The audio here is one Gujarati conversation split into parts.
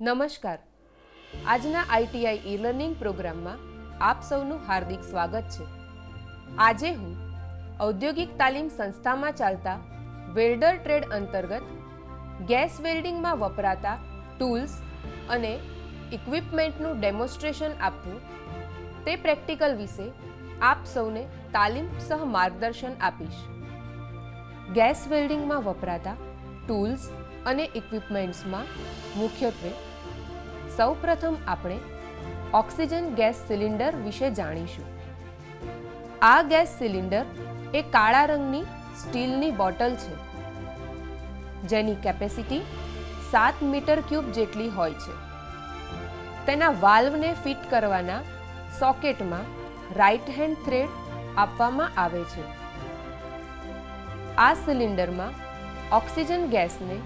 નમસ્કાર. આજના આઈટીઆઈ ઈ લર્નિંગ પ્રોગ્રામમાં આપ સૌનું હાર્દિક સ્વાગત છે. આજે હું ઔદ્યોગિક તાલીમ સંસ્થામાં ચાલતા વેલ્ડર ટ્રેડ અંતર્ગત ગેસ વેલ્ડિંગમાં વપરાતા ટૂલ્સ અને ઇક્વિપમેન્ટનું ડેમોન્સ્ટ્રેશન આપવું તે પ્રેક્ટિકલ વિશે આપ સૌને તાલીમ સહ માર્ગદર્શન આપીશ. ગેસ વેલ્ડિંગમાં વપરાતા ટૂલ્સ અને ઇક્વિપમેન્ટ્સમાં મુખ્યત્વે સૌપ્રથમ આપણે ઓક્સિજન ગેસ સિલિન્ડર વિશે જાણીશું. આ ગેસ સિલિન્ડર એ કાળા રંગની સ્ટીલની બોટલ છે, જેની કેપેસિટી 7 મીટર ક્યુબ જેટલી હોય છે. તેના વાલ્વને ફિટ કરવાના સોકેટમાં રાઇટ હેન્ડ થ્રેડ આપવામાં આવે છે. આ સિલિન્ડરમાં ઓક્સિજન ગેસને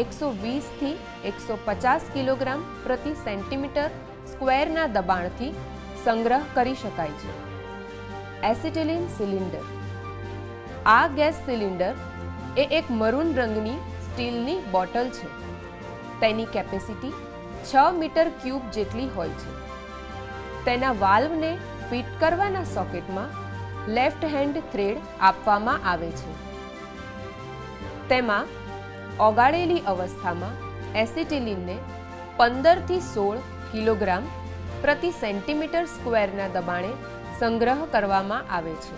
120 થી 150 કિલોગ્રામ પ્રતિ સેન્ટીમીટર સ્ક્વેરના દબાણથી સંગ્રહ કરી શકાય છે. Acetylene cylinder. આ ગેસ સિલિન્ડર એ એક મરૂન રંગની સ્ટીલની બોટલ છે. તેની કેપેસિટી 6 મીટર ક્યુબ જેટલી હોય છે. તેના વાલ્વને ફિટ કરવાના સોકેટમાં લેફ્ટ હેન્ડ થ્રેડ આપવામાં આવે છે. તેમાં ઓગાળેલી અવસ્થામાં એસિટિલિનને 15 થી 16 કિલોગ્રામ પ્રતિ સેન્ટીમીટર સ્ક્વેરના દબાણે સંગ્રહ કરવામાં આવે છે.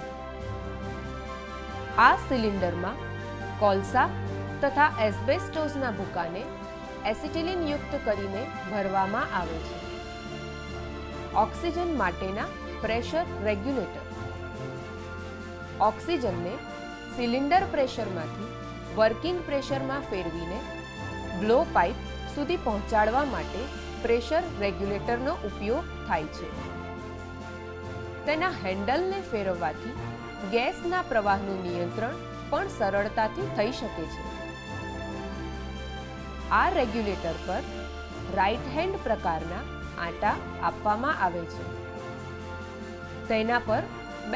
આ સિલિન્ડરમાં કોલસા તથા એસ્બેસ્ટોસના ભૂકાને એસિટિલિન યુક્ત કરીને ભરવામાં આવે છે. ઓક્સિજન માટેના પ્રેશર રેગ્યુલેટર. ઓક્સિજનને સિલિન્ડર પ્રેશરમાંથી વર્કિંગ પ્રેશરમાં ફેરવીને બ્લો પાઇપ સુધી પહોંચાડવા માટે પ્રેશર રેગ્યુલેટરનો ઉપયોગ થાય છે. તેના હેન્ડલને ફેરવવાથી ગેસના પ્રવાહનું નિયંત્રણ પણ સરળતાથી થઈ શકે છે. આ રેગ્યુલેટર પર રાઇટ હેન્ડ પ્રકારના આંટા આપવામાં આવે છે. તેના પર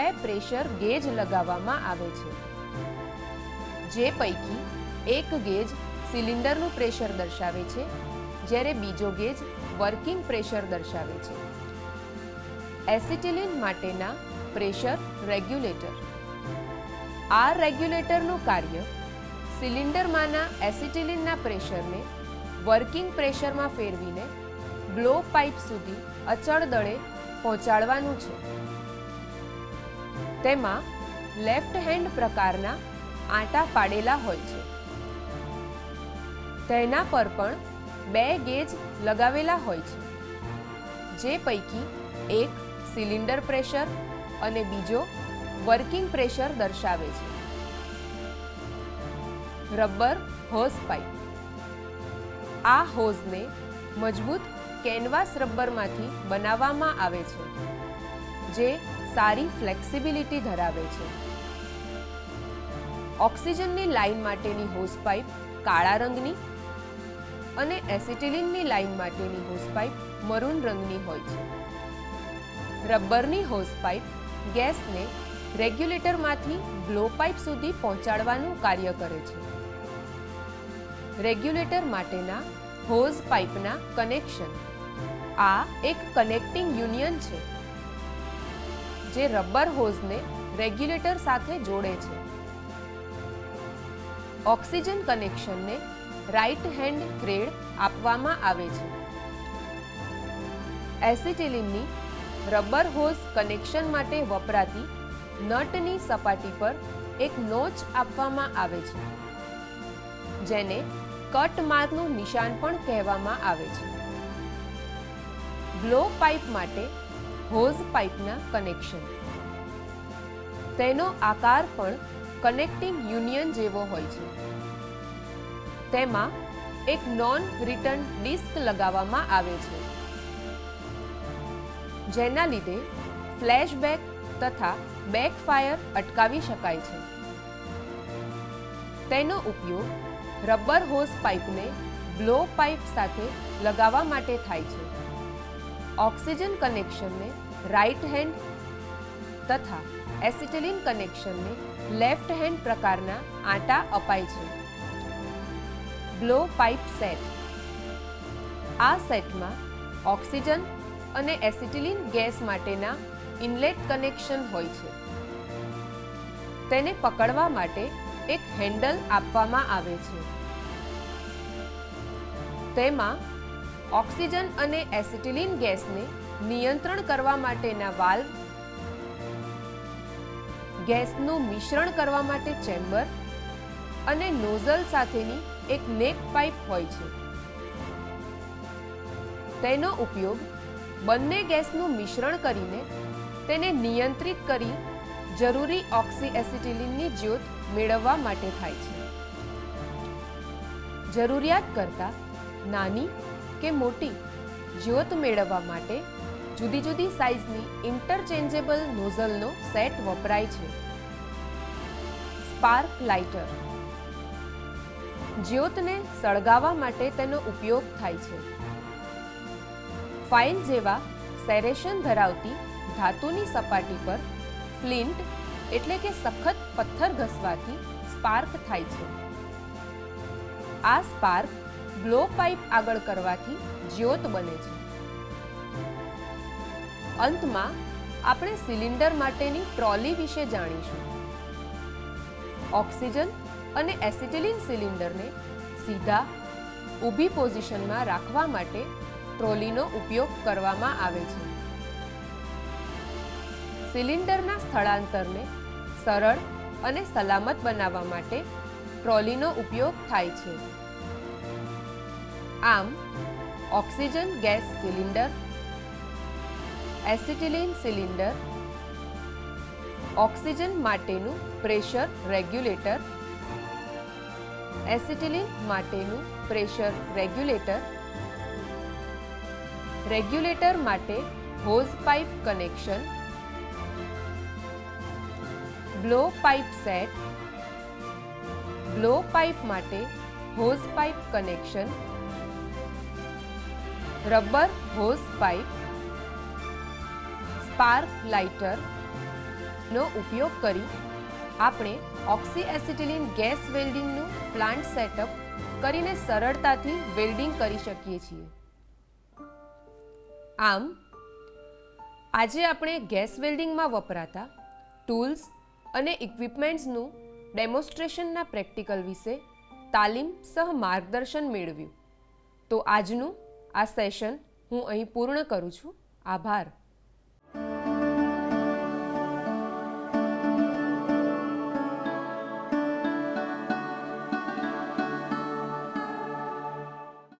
2 પ્રેશર ગેજ લગાવવામાં આવે છે, જે પૈકી એક ગેજ સિલિન્ડરનું પ્રેશર દર્શાવે છે, જ્યારે બીજો ગેજ વર્કિંગ પ્રેશર દર્શાવે છે. એસિટિલિન માટેના પ્રેશર રેગ્યુલેટર. આ રેગ્યુલેટરનું કાર્ય સિલિન્ડરમાંના એસિટિલિનના પ્રેશરને વર્કિંગ પ્રેશરમાં ફેરવીને બ્લો પાઇપ સુધી અચળ દળે પહોંચાડવાનું છે. તેમાં લેફ્ટ હેન્ડ પ્રકારના આંટા પાડેલા હોય છે. તેના પર પણ 2 ગેજ લગાવેલા હોય છે, જે પૈકી એક સિલિન્ડર પ્રેશર અને બીજો વર્કિંગ પ્રેશર દર્શાવે છે. Rubber hose pipe. આ હોઝને મજબૂત કેનવાસ રબરમાંથી બનાવવામાં આવે છે, જે સારી ફ્લેક્સિબિલિટી ધરાવે છે. ઓક્સિજનની લાઇન માટેની હોઝ પાઇપ કાળા રંગની અને એસિટિલિનની લાઇન માટેની હોઝ પાઇપ મરૂન રંગની હોય છે. રબરની હોઝ પાઇપ ગેસને રેગ્યુલેટરમાંથી બ્લો પાઇપ સુધી પહોંચાડવાનું કાર્ય કરે છે. રેગ્યુલેટર માટેના હોઝ પાઇપના કનેક્શન. આ એક કનેક્ટિંગ યુનિયન છે, જે રબર હોઝને રેગ્યુલેટર સાથે જોડે છે. ઓક્સિજન કનેક્શનને રાઇટ હેન્ડ થ્રેડ આપવામાં આવે છે. એસિટિલિનની રબર હોઝ કનેક્શન માટે વપરાતી નટની સપાટી પર એક નોચ આપવામાં આવે છે, જેને કટ માર્કનું નિશાન પણ કહેવામાં આવે છે. બ્લો પાઇપ માટે હોઝ પાઇપના કનેક્શન. તેનો આકાર પણ કનેક્ટિંગ યુનિયન જેવો હોય છે. તેમાં એક નોન રિટર્ન ડિસ્ક લગાવવામાં આવે છે, જેના લીધે ફ્લેશબેક તથા બેકફાયર અટકાવી શકાય છે. તેનો ઉપયોગ રબર હોઝ પાઇપને બ્લો પાઇપ સાથે લગાવવા માટે થાય છે. ઓક્સિજન કનેક્શનને રાઇટ હેન્ડ તથા એસિટિલિન કનેક્શનને લેફ્ટ હેન્ડ પ્રકારના આંટા અપાય છે. Blow pipe set. આ સેટમાં ઓક્સિજન અને એસિટિલિન ગેસ માટેના ઇનલેટ કનેક્શન હોય છે. તેને પકડવા માટે એક હેન્ડલ આપવામાં આવે છે. તેમાં ઓક્સિજન અને એસિટિલિન ગેસને નિયંત્રણ કરવા માટેના વાલ્વ, ગેસનું મિશ્રણ કરવા માટે ચેમ્બર અને નોઝલ સાથેની એક નેક પાઇપ હોય છે. તેનો ઉપયોગ બંને ગેસનું મિશ્રણ કરીને તેને નિયંત્રિત કરી જરૂરી ઓક્સી એસિટિલિનની જ્યોત મેળવવા માટે થાય છે. જરૂરિયાત કરતાં નાની કે મોટી જ્યોત મેળવવા માટે જુદી જુદી સાઇઝની ઇન્ટરચેન્જેબલ નોઝલનો સેટ વપરાય છે. Spark lighter. જ્યોતને સળગાવવા માટે તેનો ઉપયોગ થાય છે. ફાઇલ જેવા સેરેશન ધરાવતી ધાતુની સપાટી પર ફ્લિન્ટ એટલે કે સખત પથ્થર ઘસવાથી સ્પાર્ક થાય છે. આ સ્પાર્ક બ્લો પાઇપ આગળ કરવાથી જ્યોત બને છે. અંતમાં આપણે સિલિન્ડર માટેની ટ્રોલી વિશે જાણીશું. ઓક્સિજન અને એસિટિલિન સિલિન્ડરને સીધા ઊભી પોઝિશનમાં રાખવા માટે ટ્રોલીનો ઉપયોગ કરવામાં આવે છે. સિલિન્ડરના સ્થળાંતરને સરળ અને સલામત બનાવવા માટે ટ્રોલીનો ઉપયોગ થાય છે. આમ oxygen gas cylinder, acetylene cylinder, oxygen માટેનું પ્રેશર રેગ્યુલેટર, એસિટિલિન માટેનું પ્રેશર રેગ્યુલેટર, રેગ્યુલેટર માટે hose pipe connection, blow pipe set, blow pipe માટે hose pipe connection, rubber hose pipe, spark lighter નો ઉપયોગ કરી આપણે ઓક્સી એસિટિલિન ગેસ વેલ્ડિંગનું પ્લાન્ટ સેટઅપ કરીને સરળતાથી વેલ્ડિંગ કરી શકીએ છીએ. આમ આજે આપણે ગેસ વેલ્ડિંગમાં વપરાતા ટૂલ્સ અને ઇક્વિપમેન્ટ્સનું ડેમોન્સ્ટ્રેશનના પ્રેક્ટિકલ વિશે તાલીમ સહ માર્ગદર્શન મેળવ્યું. તો આજનું આ સેશન હું અહીં પૂર્ણ કરું છું. આભાર.